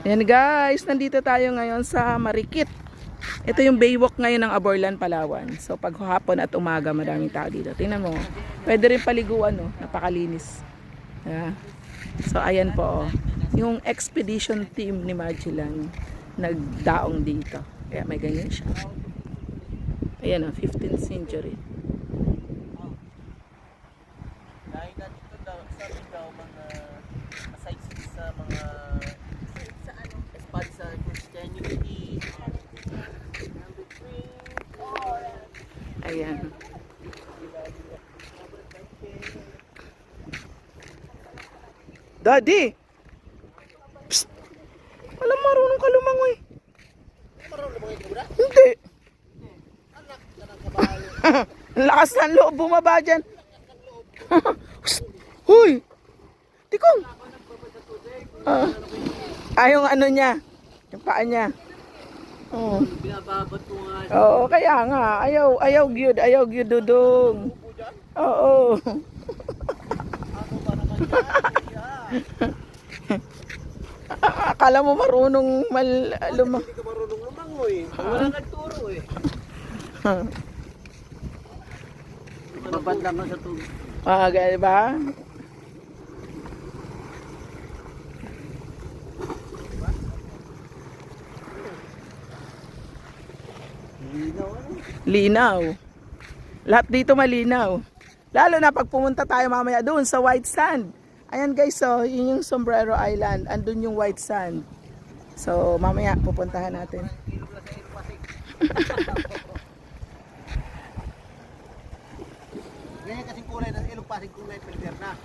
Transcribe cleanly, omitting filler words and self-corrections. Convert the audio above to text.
Ayan guys, nandito tayo ngayon sa Marikit. Ito yung Baywalk ngayon ng Aborlan, Palawan. So pag hapon at umaga, maraming tao dito. Tingnan mo, pwede rin paliguan, no? Napakalinis. Yeah. So ayan po, oh. Yung expedition team ni Magellan nagdaong dito. Kaya may ganyan siya. Ayan, oh, 15th century. Dahil dito daw, sabi daw mga aside sa mga sa ano, espad sa Christianity. Ayan. Daddy! Psst! Walang marunong ka lumangoy. Marunong lumangoy ka ba? Hindi. Anak ka ng kabayo. Ang lakas ng loob bumaba dyan. Psst! Huy! Tikong! Yung ano niya. Yung paa niya. Oh. Binababat ko nga. Oo, kaya nga. Ayaw gyud dudong. Oo. Ako ba naman yan? Akala mo marunong Hindi ka marunong lumangoy. Wala nagturo eh. Babad lang sa tubig. Ganyan ba? Linaw. Lahat dito malinaw. Lalo na pag pumunta tayo mamaya doon sa White Sand. Ayan guys, so yun yung Sombrero Island. Andun yung White Sand. So mamaya pupuntahan natin. Ganyan kasing kulay ng ilog pasig kulay filter na.